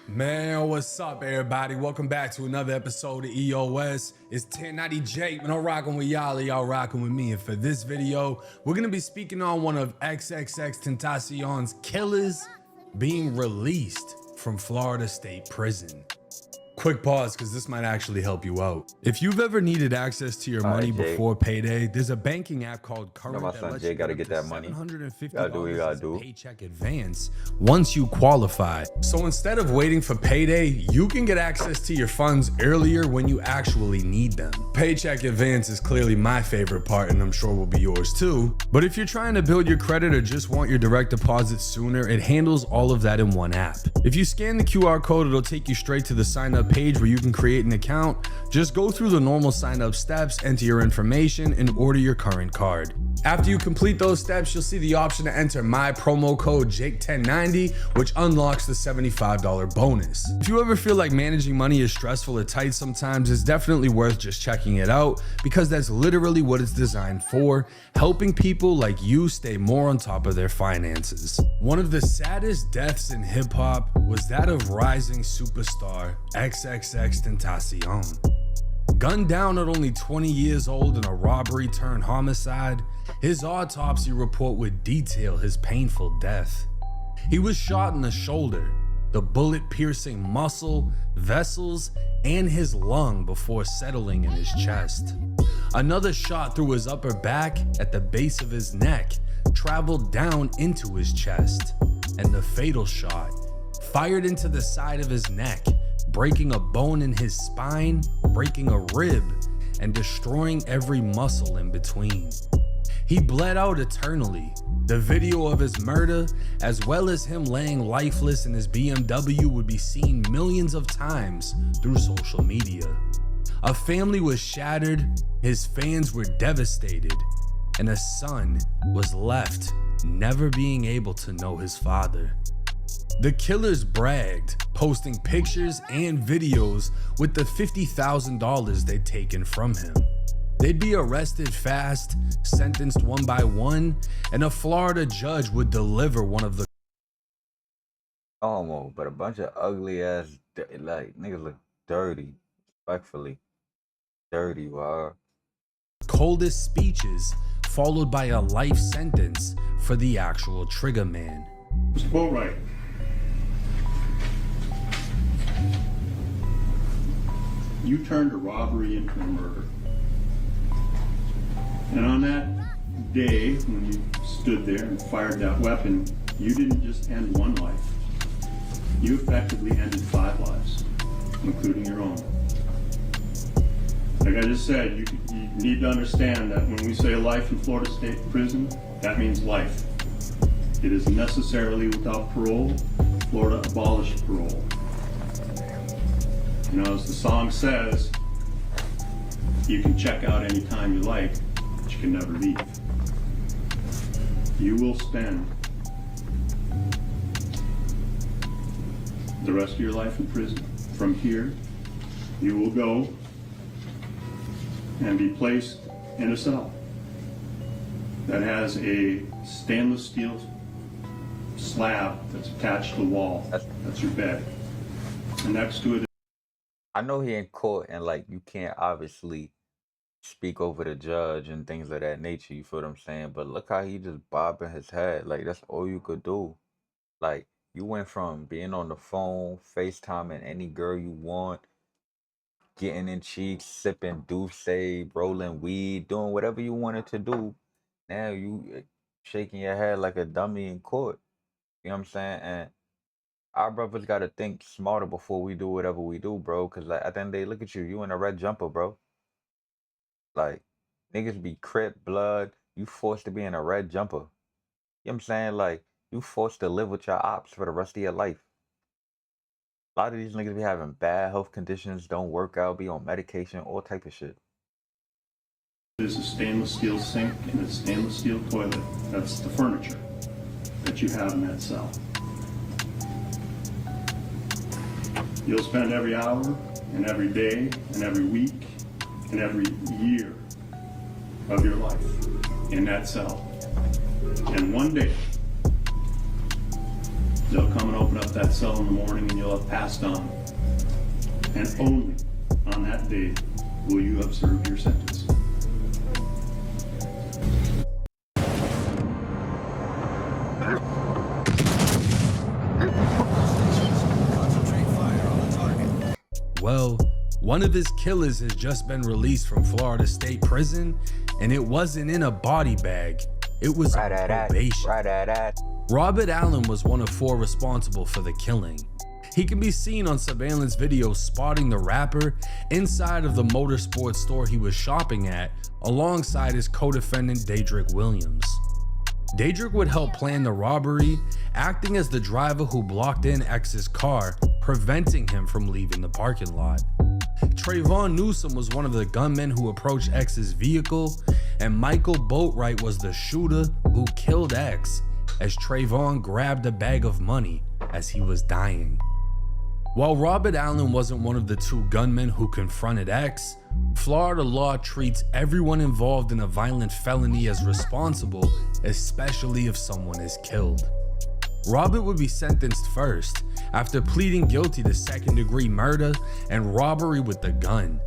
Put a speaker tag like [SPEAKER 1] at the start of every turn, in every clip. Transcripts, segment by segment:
[SPEAKER 1] Man, what's up, everybody? Welcome back to another episode of EOS. It's 1090 Jake, and I'm rocking with y'all rocking with me. And for this video, we're gonna be speaking on one of XXXTENTACION'S killers being released from Florida State Prison. Quick pause, because this might actually help you out. If you've ever needed access to your money before payday, there's a banking app called Current
[SPEAKER 2] my son Jay gotta get that money. Gotta do what you gotta do.
[SPEAKER 1] Paycheck advance once you qualify. So instead of waiting for payday, you can get access to your funds earlier when you actually need them. Paycheck advance is clearly my favorite part, and I'm sure will be yours too. But if you're trying to build your credit or just want your direct deposit sooner, it handles all of that in one app. If you scan the QR code, it'll take you straight to the sign up page where you can create an account. Just go through the normal sign up steps, enter your information, and order your current card. After you complete those steps, you'll see the option to enter my promo code Jake1090, which unlocks the $75 bonus. If you ever feel like managing money is stressful or tight sometimes, it's definitely worth just checking it out, because that's literally what it's designed for, helping people like you stay more on top of their finances. One of the saddest deaths in hip hop was that of rising superstar XXXTentacion. Gunned down at only 20 years old in a robbery turned homicide, his autopsy report would detail his painful death. He was shot in the shoulder, the bullet piercing muscle, vessels, and his lung before settling in his chest. Another shot through his upper back at the base of his neck traveled down into his chest, and the fatal shot fired into the side of his neck, breaking a bone in his spine, breaking a rib, and destroying every muscle in between. He bled out eternally. The video of his murder, as well as him laying lifeless in his BMW, would be seen millions of times through social media. A family was shattered, his fans were devastated, and a son was left never being able to know his father. The killers bragged, posting pictures and videos with the $50,000 they'd taken from him. They'd be arrested fast, sentenced one by one, and a Florida judge would deliver one of the
[SPEAKER 2] But a bunch of ugly ass, like, niggas look dirty, respectfully. Dirty, wow.
[SPEAKER 1] coldest speeches, followed by a life sentence for the actual trigger man.
[SPEAKER 3] Mr. Boatwright. You turned a robbery into a murder. And on that day, when you stood there and fired that weapon, you didn't just end one life. You effectively ended 5 lives, including your own. Like I just said, you need to understand that when we say life in Florida State Prison, that means life. It is necessarily without parole. Florida abolished parole. You know, as the song says, you can check out anytime you like, but you can never leave. You will spend the rest of your life in prison. From here, you will go and be placed in a cell that has a stainless steel slab that's attached to the wall. That's your bed. And next to it,
[SPEAKER 2] I know he in court and like you can't obviously speak over the judge and things of that nature, you feel what I'm saying? But look how he just bobbing his head. Like that's all you could do. Like you went from being on the phone, FaceTiming any girl you want, getting in cheeks, sipping Douce, rolling weed, doing whatever you wanted to do. Now you shaking your head like a dummy in court. You know what I'm saying? And our brothers got to think smarter before we do whatever we do, bro. Because like, at the end of the day, look at you. You in a red jumper, bro. Like, niggas be Crip, blood. You forced to be in a red jumper. You know what I'm saying? Like, you forced to live with your ops for the rest of your life. A lot of these niggas be having bad health conditions, don't work out, be on medication, all type of shit.
[SPEAKER 3] there's a stainless steel sink and a stainless steel toilet. That's the furniture that you have in that cell. You'll spend every hour and every day and every week and every year of your life in that cell. And one day, They'll come and open up that cell in the morning and you'll have passed on. And only on that day will you have served your sentence.
[SPEAKER 1] Well, one of his killers has just been released from Florida State Prison, and it wasn't in a body bag. It was on probation. Robert Allen was one of 4 responsible for the killing. He can be seen on surveillance video spotting the rapper inside of the motorsports store he was shopping at, alongside his co-defendant Daedric Williams. Daedric would help plan the robbery, acting as the driver who blocked in X's car, preventing him from leaving the parking lot. Trayvon Newsom was one of the gunmen who approached X's vehicle, and Michael Boatwright was the shooter who killed X as Trayvon grabbed a bag of money as he was dying. While Robert Allen wasn't one of the 2 gunmen who confronted X, Florida law treats everyone involved in a violent felony as responsible, especially if someone is killed. Robert would be sentenced first, after pleading guilty to 2nd-degree murder and robbery with the gun.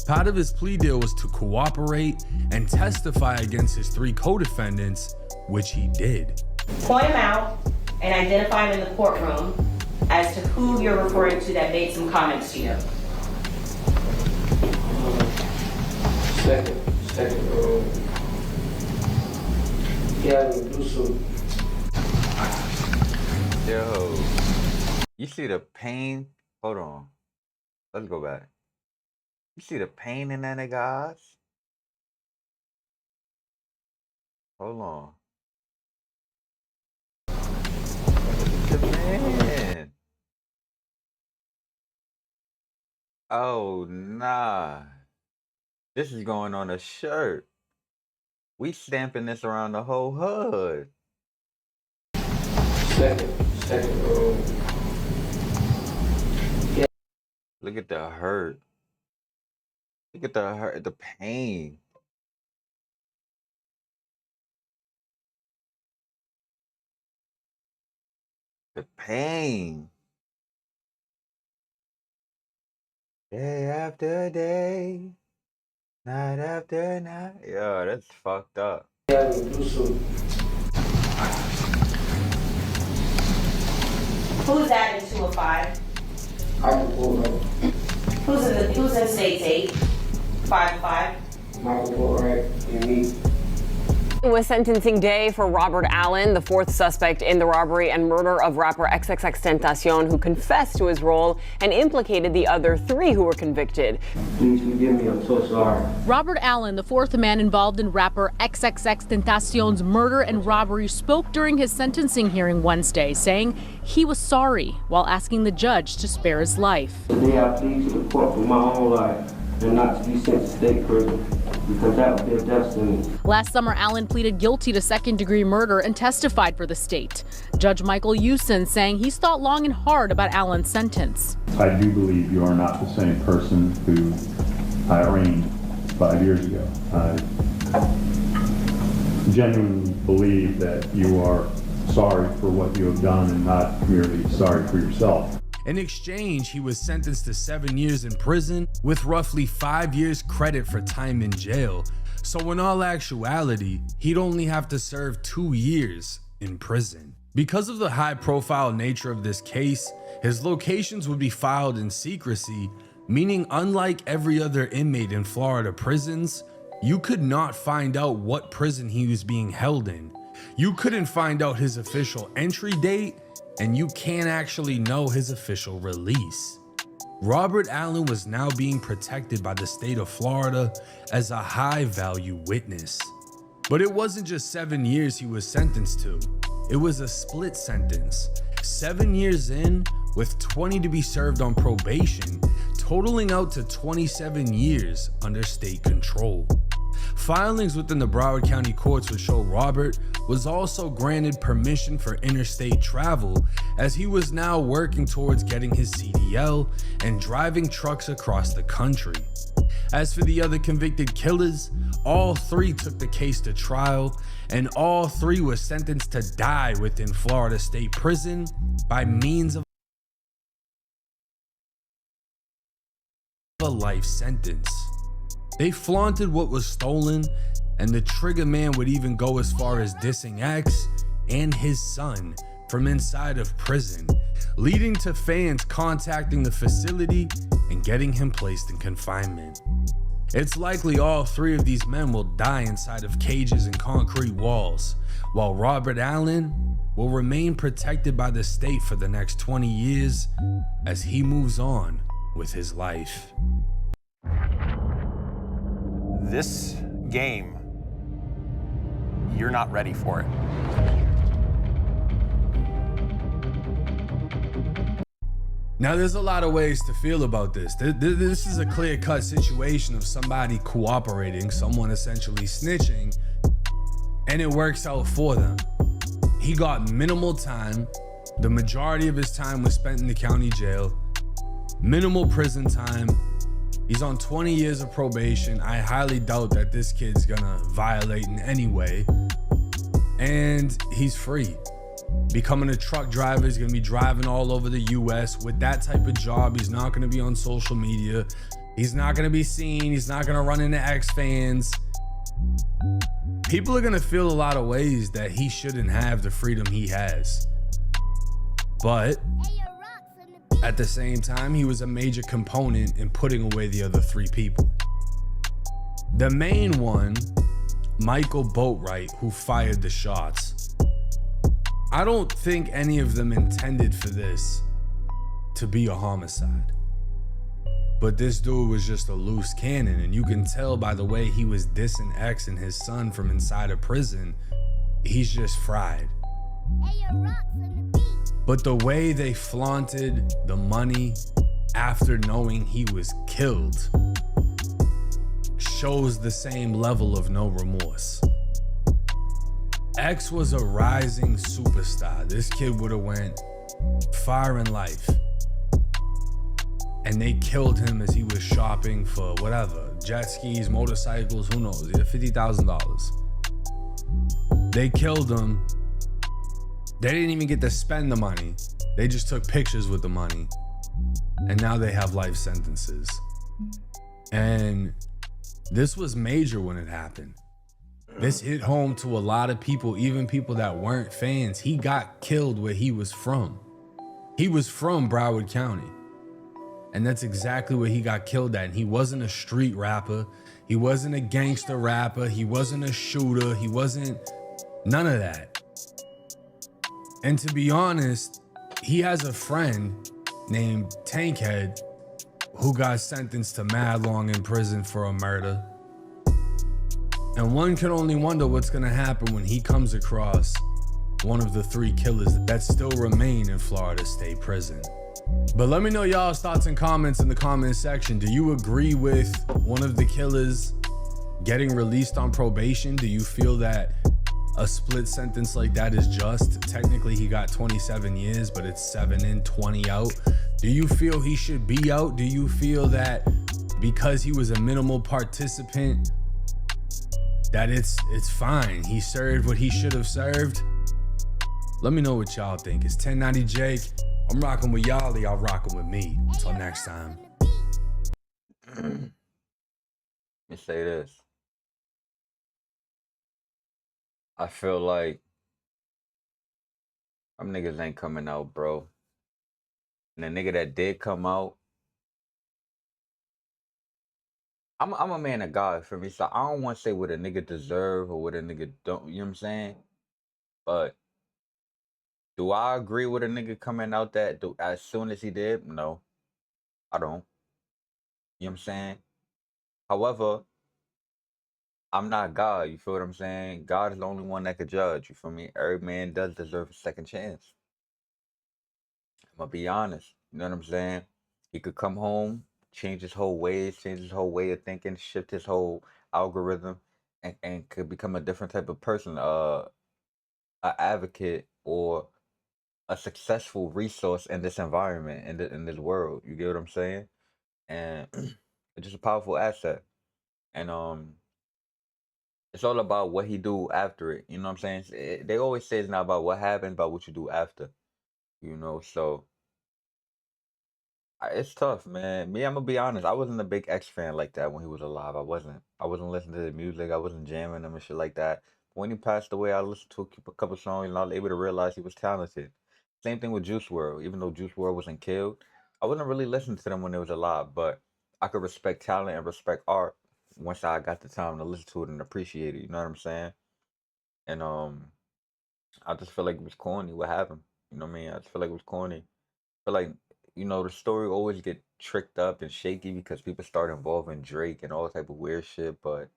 [SPEAKER 1] Part of his plea deal was to cooperate and testify against his 3 co-defendants, which he did.
[SPEAKER 4] Point him out and identify him in the courtroom as to who you're referring to that made some comments to you.
[SPEAKER 5] Second row. Yeah, we do some.
[SPEAKER 2] Yo, you see the pain? Hold on. Let's go back. You see the pain in that nigga eyes? Hold on. Look at the man. Oh, nah. This is going on a shirt. We stamping this around the whole hood.
[SPEAKER 5] Second row. Yeah.
[SPEAKER 2] Look at the hurt. Look at the hurt, the pain. The pain. Day after day, night after night. Yo, that's fucked up.
[SPEAKER 5] Yeah, we do some.
[SPEAKER 4] Who's that in 205?
[SPEAKER 5] I can pull up.
[SPEAKER 4] Who's in states 8? 5-5?
[SPEAKER 5] Michael Boatwright and me.
[SPEAKER 6] It was sentencing day for Robert Allen, the 4th suspect in the robbery and murder of rapper XXXTENTACION, who confessed to his role and implicated the other 3 who were convicted.
[SPEAKER 5] Please forgive me, I'm so sorry.
[SPEAKER 7] Robert Allen, the 4th man involved in rapper XXXTENTACION's murder and robbery, spoke during his sentencing hearing Wednesday, saying he was sorry while asking the judge to spare his life.
[SPEAKER 5] Today I plead to the court for my own life and not to be sent to state prison, because that would be a destiny.
[SPEAKER 7] Last summer, Allen pleaded guilty to 2nd-degree murder and testified for the state. Judge Michael Usen saying he's thought long and hard about Allen's sentence.
[SPEAKER 8] I do believe you are not the same person who I arraigned 5 years ago. I genuinely believe that you are sorry for what you have done and not merely sorry for yourself.
[SPEAKER 1] In exchange, he was sentenced to 7 years in prison with roughly 5 years credit for time in jail. So in all actuality, he'd only have to serve 2 years in prison. Because of the high-profile nature of this case, his locations would be filed in secrecy, meaning unlike every other inmate in Florida prisons, you could not find out what prison he was being held in. You couldn't find out his official entry date, and you can't actually know his official release. Robert Allen was now being protected by the state of Florida as a high-value witness. But it wasn't just 7 years he was sentenced to. It was a split sentence, 7 years in with 20 to be served on probation, totaling out to 27 years under state control. Filings within the Broward County courts would show Robert was also granted permission for interstate travel, as he was now working towards getting his CDL and driving trucks across the country. As for the other convicted killers, all 3 took the case to trial, and all 3 were sentenced to die within Florida State Prison by means of a life sentence. They flaunted what was stolen, and the trigger man would even go as far as dissing X and his son from inside of prison, leading to fans contacting the facility and getting him placed in confinement. It's likely all 3 of these men will die inside of cages and concrete walls, while Robert Allen will remain protected by the state for the next 20 years as he moves on with his life.
[SPEAKER 9] This game, you're not ready for it.
[SPEAKER 1] Now, there's a lot of ways to feel about this. This is a clear-cut situation of somebody cooperating, someone essentially snitching, and it works out for them. He got minimal time. The majority of his time was spent in the county jail. Minimal prison time. He's on 20 years of probation. I highly doubt that this kid's gonna violate in any way. And he's free. Becoming a truck driver, he's gonna be driving all over the US. With that type of job, he's not gonna be on social media. He's not gonna be seen. He's not gonna run into X fans. People are gonna feel a lot of ways that he shouldn't have the freedom he has. But at the same time, he was a major component in putting away the other 3 people. The main one, Michael Boatwright, who fired the shots. I don't think any of them intended for this to be a homicide. But this dude was just a loose cannon, and you can tell by the way he was dissing X and his son from inside of prison, he's just fried. But the way they flaunted the money after knowing he was killed shows the same level of no remorse. X was a rising superstar. This kid would have went far in life. And they killed him as he was shopping for whatever, jet skis, motorcycles, who knows, he had $50,000. They killed him. They didn't even get to spend the money. They just took pictures with the money. And now they have life sentences. And this was major when it happened. This hit home to a lot of people, even people that weren't fans. He got killed where he was from. He was from Broward County. And that's exactly where he got killed at. And he wasn't a street rapper. He wasn't a gangster rapper. He wasn't a shooter. He wasn't none of that. And to be honest, he has a friend named Tankhead who got sentenced to mad long in prison for a murder. And one can only wonder what's gonna happen when he comes across one of the 3 killers that still remain in Florida State Prison. But let me know y'all's thoughts and comments in the comment section. Do you agree with one of the killers getting released on probation? Do you feel that a split sentence like that is just? Technically, he got 27 years, but it's 7 in, 20 out. Do you feel he should be out? Do you feel that because he was a minimal participant, that it's fine? He served what he should have served? Let me know what y'all think. It's 1090 Jake. I'm rocking with y'all, y'all rocking with me. Until next time.
[SPEAKER 2] Let me say this. I feel like them niggas ain't coming out, bro. And the nigga that did come out, I'm a man of God for me, so I don't want to say what a nigga deserve or what a nigga don't, you know what I'm saying? But do I agree with a nigga coming out that as soon as he did? No, I don't. You know what I'm saying? However, I'm not God, you feel what I'm saying? God is the only one that could judge, you feel me? Every man does deserve a second chance. I'm gonna be honest, you know what I'm saying? He could come home, change his whole ways, change his whole way of thinking, shift his whole algorithm, and could become a different type of person, an advocate or a successful resource in this environment, in this world. You get what I'm saying? And it's just a powerful asset. And it's all about what he do after it. You know what I'm saying? They always say it's not about what happens, about what you do after. You know, so it's tough, man. Me, I'm gonna be honest. I wasn't a big X fan like that when he was alive. I wasn't. I wasn't listening to the music. I wasn't jamming him and shit like that. When he passed away, I listened to a couple songs and I was able to realize he was talented. Same thing with Juice World. Even though Juice World wasn't killed, I wasn't really listening to them when they was alive. But I could respect talent and respect art once I got the time to listen to it and appreciate it. You know what I'm saying? And I just feel like it was corny what happened. You know what I mean? I just feel like it was corny. But like, the story always get tricked up and shaky because people start involving Drake and all type of weird shit. But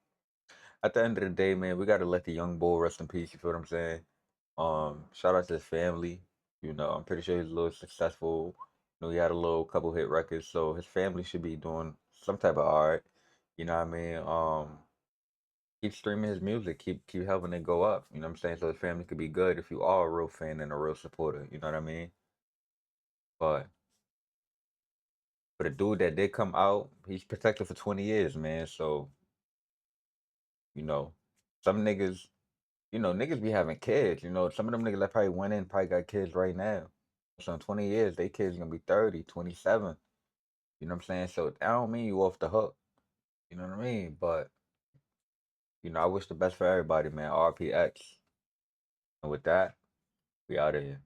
[SPEAKER 2] at the end of the day, man, we gotta let the young bull rest in peace. You feel what I'm saying? Shout out to his family. I'm pretty sure he's a little successful. He had a little couple hit records, so his family should be doing some type of art. You know what I mean? Keep streaming his music, keep helping it go up. You know what I'm saying? So his family could be good if you are a real fan and a real supporter. You know what I mean? But for the dude that did come out, he's protected for 20 years, man. So, you know, some niggas, niggas be having kids. Some of them niggas that probably went in probably got kids right now. So in 20 years, they kids gonna be 30, 27. You know what I'm saying? So I don't mean you off the hook. You know what I mean? But, I wish the best for everybody, man. RPX. And with that, we out of here.